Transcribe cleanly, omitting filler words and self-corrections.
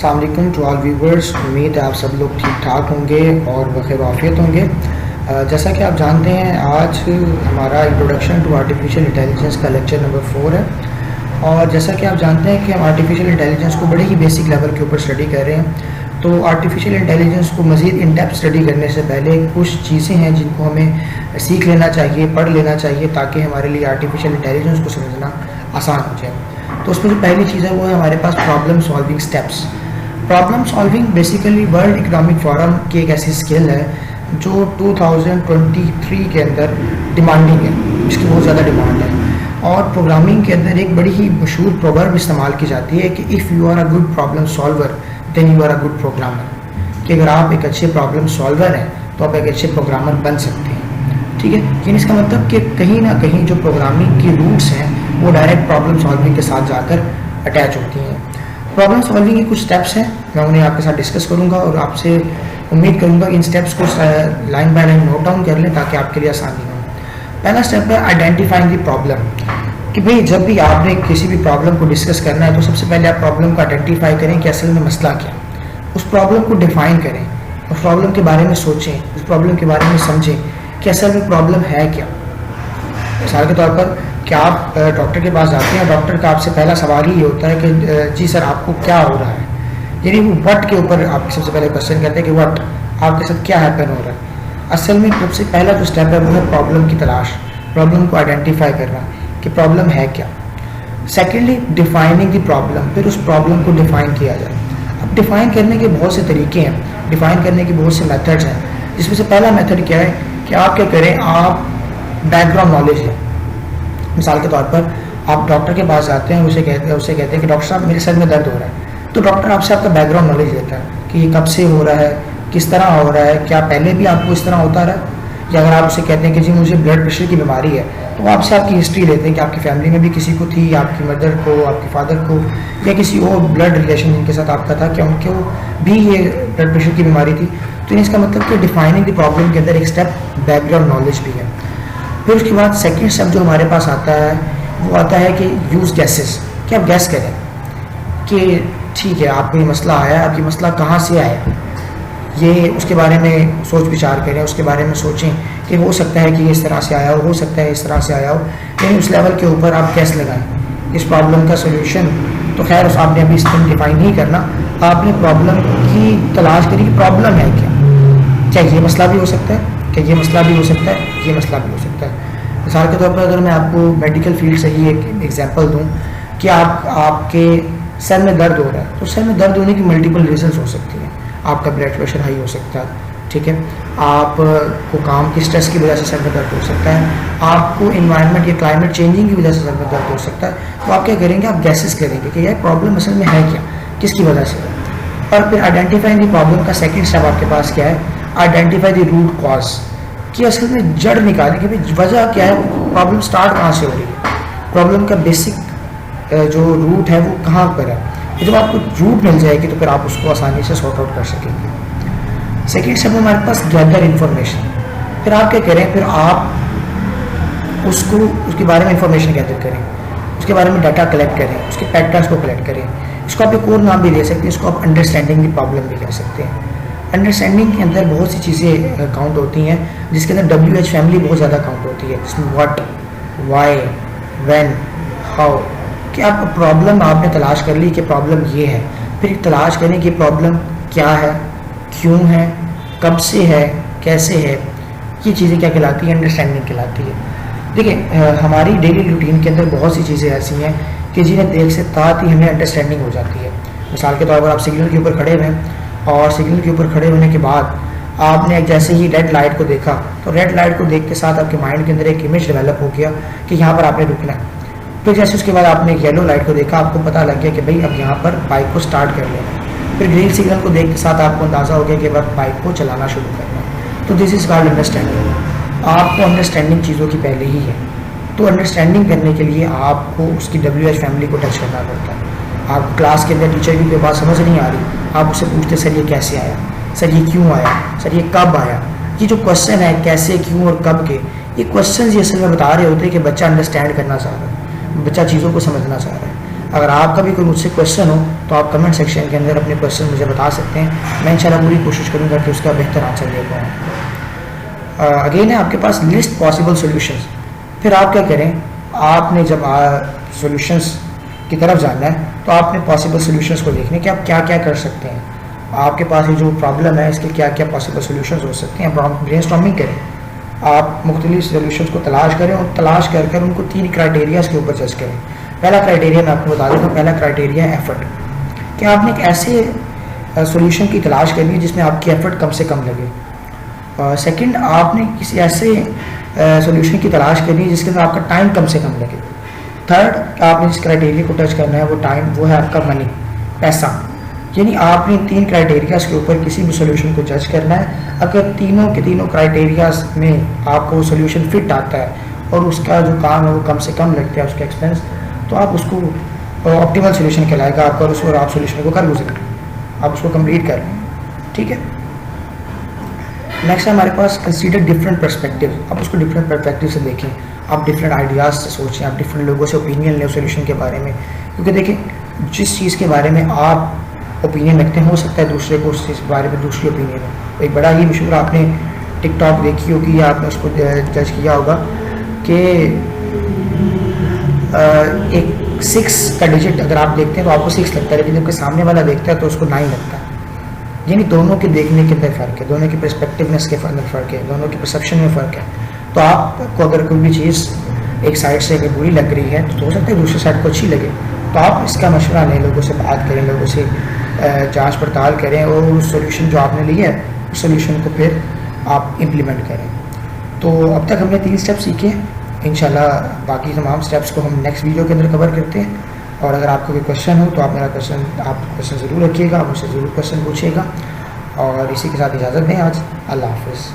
अस्सलामुअलैकुम to all viewers. उम्मीद है आप सब लोग ठीक ठाक होंगे और बखैर आफियत होंगे। जैसा कि आप जानते हैं आज हमारा इंट्रोडक्शन टू आर्टिफिशियल इंटेलिजेंस का लेक्चर नंबर 4 है। और जैसा कि आप जानते हैं कि हम आर्टिफिशियल इंटेलिजेंस को बड़े ही बेसिक लेवल के ऊपर स्टडी कर रहे हैं। तो आर्टिफिशियल इंटेलिजेंस को मज़ीद इन डेप्थ स्टडी करने से पहले कुछ चीज़ें हैं जिनको हमें सीख लेना चाहिए, पढ़ लेना चाहिए, ताकि हमारे लिए आर्टिफिशियल इंटेलिजेंस को समझना आसान हो जाए। तो उसमें जो पहली चीज़ है वो है हमारे पास problem solving steps. Problem solving basically world economic forum की एक ऐसी स्किल है जो 2023 के अंदर डिमांडिंग है, इसकी बहुत ज़्यादा डिमांड है। और प्रोग्रामिंग के अंदर एक बड़ी ही मशहूर प्रोवर्ब इस्तेमाल की जाती है कि if you are a good problem solver then you are a good programmer. कि अगर आप एक अच्छे प्रॉब्लम सॉल्वर हैं तो आप एक अच्छे प्रोग्रामर बन सकते हैं। ठीक है, लेकिन इसका मतलब कि कहीं ना कहीं जो प्रोग्रामिंग की रूट्स हैं वो डायरेक्ट प्रॉब्लम सॉल्विंग के साथ जाकर अटैच होती हैं। प्रॉब्लम सॉल्विंग के कुछ स्टेप्स हैं, मैं उन्हें आपके साथ डिस्कस करूंगा और आपसे उम्मीद करूंगा इन स्टेप्स को line by line note down कर लें ताकि आपके लिए आसानी हो। पहला स्टेप है आइडेंटिफाइंग द प्रॉब्लम। कि भाई जब भी आपने किसी भी प्रॉब्लम को डिस्कस करना है तो सबसे पहले आप प्रॉब्लम को आइडेंटिफाई करें कि असल में मसला क्या है। उस प्रॉब्लम को डिफाइन करें, उस प्रॉब्लम के बारे में सोचें, उस प्रॉब्लम के बारे में समझें कि असल में प्रॉब्लम है क्या। मिसाल के तौर पर कि आप डॉक्टर के पास जाते हैं, डॉक्टर का आपसे पहला सवाल ही होता है कि जी सर आपको क्या हो रहा है। यानी वो व्हाट के ऊपर आपके सबसे पहले क्वेश्चन करते हैं कि व्हाट, आपके साथ क्या हैपन हो रहा है। असल में सबसे पहला जो स्टेप है वो है प्रॉब्लम की तलाश, प्रॉब्लम को आइडेंटिफाई करना कि प्रॉब्लम है क्या। सेकेंडली डिफाइनिंग द प्रॉब्लम, फिर उस प्रॉब्लम को डिफाइन किया जाए। अब डिफाइन करने के बहुत से तरीके हैं, डिफाइन करने के बहुत से मेथड्स हैं, जिसमें से पहला मेथड क्या है कि आप क्या करें, आप बैकग्राउंड नॉलेज है। मिसाल के तौर पर आप डॉक्टर के पास जाते हैं, उसे कहते हैं कि डॉक्टर साहब मेरे सर में दर्द हो रहा है। तो डॉक्टर आपसे आपका बैकग्राउंड नॉलेज लेता है कि ये कब से हो रहा है, किस तरह हो रहा है, क्या पहले भी आपको इस तरह होता रहा। या अगर आप उसे कहते हैं कि जी मुझे ब्लड प्रेशर की बीमारी है, तो आपसे आपकी हिस्ट्री लेते हैं कि आपकी फैमिली में भी किसी को थी, आपकी मदर को, आपके फादर को, या किसी और ब्लड रिलेशन जिनके साथ आपका था, क्या उनको भी ये ब्लड प्रेशर की बीमारी थी। तो इसका मतलब कि डिफाइनिंग द प्रॉब्लम के अंदर एक स्टेप बैकग्राउंड नॉलेज भी है। फिर उसके बाद सेकंड स्टेप जो हमारे पास आता है वो आता है कि यूज़ गैसेस, कि आप गैस करें कि ठीक है आपको ये मसला आया, आपकी मसला कहाँ से आया, ये उसके बारे में सोच विचार करें, उसके बारे में सोचें कि हो सकता है कि ये इस तरह से आया हो सकता है इस तरह से आया हो। लेकिन उस लेवल के ऊपर आप गैस लगाएं इस प्रॉब्लम का सोल्यूशन। तो खैर उस आपने अभी इसको डिफाइन नहीं करना, आपने प्रॉब्लम की तलाश करी कि प्रॉब्लम है क्या ये मसला भी हो सकता है, क्या ये मसला भी हो सकता है, ये मसला भी हो सकता है। मिसाल के तौर पर अगर मैं आपको मेडिकल फील्ड से ही एक एग्जांपल दूं कि आपके सर में दर्द हो रहा है, तो सर में दर्द होने की मल्टीपल रीजंस हो सकती हैं। आपका ब्लड प्रेशर हाई हो सकता है, ठीक है, आपको काम की स्ट्रेस की वजह से सर में दर्द हो सकता है, आपको इन्वायरमेंट या क्लाइमेट चेंजिंग की वजह से सर में दर्द हो सकता है। तो आप क्या करेंगे, आप गैसेस करेंगे कि यह प्रॉब्लम असल में है क्या, किसकी वजह से। और फिर आइडेंटिफाइंग द प्रॉब्लम का सेकेंड स्टेप आपके पास क्या है, आइडेंटिफाई द रूट कॉज, कि असल में जड़ निकालें कि भाई वजह क्या है, प्रॉब्लम स्टार्ट कहाँ से हो रही है, प्रॉब्लम का बेसिक जो रूट है वो कहाँ पर है। जब आपको रूट मिल जाएगी तो फिर आप उसको आसानी से सॉर्ट आउट कर सकेंगे। सेकेंड स्टेप हमारे पास गैदर इन्फॉर्मेशन। फिर आप क्या करें, फिर आप उसके बारे में इंफॉर्मेशन गैदर करें, उसके बारे में डाटा कलेक्ट करें, उसके पैटर्न्स को कलेक्ट करें। इसको आप एक और नाम भी दे सकते हैं, इसको आप अंडरस्टैंडिंग की प्रॉब्लम भी कह सकते हैं। अंडरस्टैंडिंग के अंदर बहुत सी चीज़ें काउंट होती हैं, जिसके अंदर WH फैमिली बहुत ज़्यादा काउंट होती है, जिसमें व्हाट, वाई, व्हेन, हाउ। कि आप प्रॉब्लम आपने तलाश कर ली कि प्रॉब्लम ये है, फिर तलाश करें कि प्रॉब्लम क्या है, क्यों है, कब से है, कैसे है। ये चीज़ें क्या कहलाती है, अंडरस्टैंडिंग कहलाती है। देखिए हमारी डेली रूटीन के अंदर बहुत सी चीज़ें ऐसी हैं कि जिन्हें देख से साथ ही हमें अंडरस्टैंडिंग हो जाती है। मिसाल के तौर पर आप सिग्नल के ऊपर खड़े हुए हैं और सिग्नल के ऊपर खड़े होने के बाद आपने जैसे ही रेड लाइट को देखा, तो रेड लाइट को देख के साथ आपके माइंड के अंदर एक इमेज डेवलप हो गया कि यहाँ पर आपने रुकना है। फिर जैसे उसके बाद आपने येलो लाइट को देखा, आपको पता लग गया कि भाई अब यहाँ पर बाइक को स्टार्ट कर लेना। फिर ग्रीन सिग्नल को देख के साथ आपको अंदाज़ा हो गया कि अब बाइक को चलाना शुरू करना है। तो दिस इज़ कॉल्ड अंडरस्टैंडिंग। आपको अंडरस्टैंडिंग चीज़ों की पहले ही है, तो अंडरस्टैंडिंग करने के लिए आपको उसकी WH फैमिली को टच करना पड़ता है। आप क्लास के अंदर टीचर की कोई बात समझ नहीं आ रही, आप उससे पूछते सर ये कैसे आया, सर ये क्यों आया, सर ये कब आया। ये जो क्वेश्चन है कैसे, क्यों और कब के, ये क्वेश्चन ये असल में बता रहे होते हैं कि बच्चा अंडरस्टैंड करना चाह रहा है, बच्चा चीज़ों को समझना चाह रहा है। अगर आपका भी कोई मुझसे क्वेश्चन हो तो आप कमेंट सेक्शन के अंदर अपने क्वेश्चन मुझे बता सकते हैं, मैं इंशाल्लाह पूरी कोशिश करूँगा कि उसका बेहतर आंसर दे पाऊँ। अगेन है आपके पास लिस्ट पॉसिबल सोल्यूशंस। फिर आप क्या करें, आपने जब सोल्यूशंस की तरफ जाना है तो आपने पॉसिबल सोल्यूशंस को देखने कि आप क्या क्या कर सकते हैं, आपके पास ये जो प्रॉब्लम है इसके क्या क्या पॉसिबल सोल्यूशंस हो सकते हैं। आप ब्रेनस्टॉर्मिंग करें, आप मुख्तलिफ सोल्यूशंस को तलाश करें और तलाश कर कर उनको 3 क्राइटेरियाज के ऊपर जज करें। पहला क्राइटेरिया मैं आपको बता देता हूँ, पहला क्राइटेरिया है एफर्ट, कि आपने एक ऐसे सोल्यूशन की तलाश करनी है जिसमें आपकी एफर्ट कम से कम लगे। सेकंड, आपने किसी ऐसे सोल्यूशन की तलाश करनी है जिसके अंदर आपका टाइम कम से कम लगे। थर्ड, आपने जिस क्राइटेरिया को टच करना है वो है आपका मनी, पैसा। यानी आपने 3 क्राइटेरियाज के ऊपर किसी भी सोल्यूशन को जज करना है। अगर तीनों के तीनों क्राइटेरियाज में आपको वो सोल्यूशन फिट आता है और उसका जो काम है वो कम से कम लगता है उसका एक्सपेंस, तो आप उसको ऑप्टिमल सोल्यूशन कहलाएगा आपका, और उसको आप सोल्यूशन को कर गुजरें, आप उसको कंप्लीट कर लें। ठीक है। नेक्स्ट है हमारे पास कंसीडर डिफरेंट पर्सपेक्टिव। आप उसको डिफरेंट पर्सपेक्टिव से देखें, आप डिफरेंट आइडियाज़ से सोचें, आप डिफरेंट लोगों से ओपिनियन लें सोल्यूशन के बारे में। क्योंकि देखें, जिस चीज़ के बारे में आप ओपिनियन रखते हैं हो सकता है दूसरे को उस चीज़ के बारे में दूसरी ओपिनियन हो। एक बड़ा ही मशहूर आपने टिकटॉक देखी होगी या आपने उसको जज किया होगा कि एक 6 का डिजिट अगर आप देखते हैं तो आपको 6 लगता है, लेकिन जब सामने वाला देखता है तो उसको 9 लगता है। यानी दोनों के देखने के अंदर फ़र्क है, दोनों की पर्सपेक्टिवनेस के अंदर फ़र्क है, दोनों की परसेप्शन में फ़र्क है। तो आपको अगर कोई भी चीज़ एक साइड से अगर बुरी लग रही है तो हो सकता है दूसरी साइड को अच्छी लगे, तो आप इसका मशवरा लें, लोगों से बात करें, लोगों से जांच पड़ताल करें और उस सोल्यूशन जो आपने लिया है उस सोल्यूशन को फिर आप इम्प्लीमेंट करें। तो अब तक हमने 3 स्टेप सीखे हैं, इंशाल्लाह बाकी तमाम स्टेप्स को हम नेक्स्ट वीडियो के अंदर कवर करते हैं। और अगर आपको कोई क्वेश्चन हो तो आप क्वेश्चन ज़रूर रखिएगा, मुझसे ज़रूर क्वेश्चन पूछिएगा। और इसी के साथ इजाज़त दें आज। अल्लाह हाफ़िज़।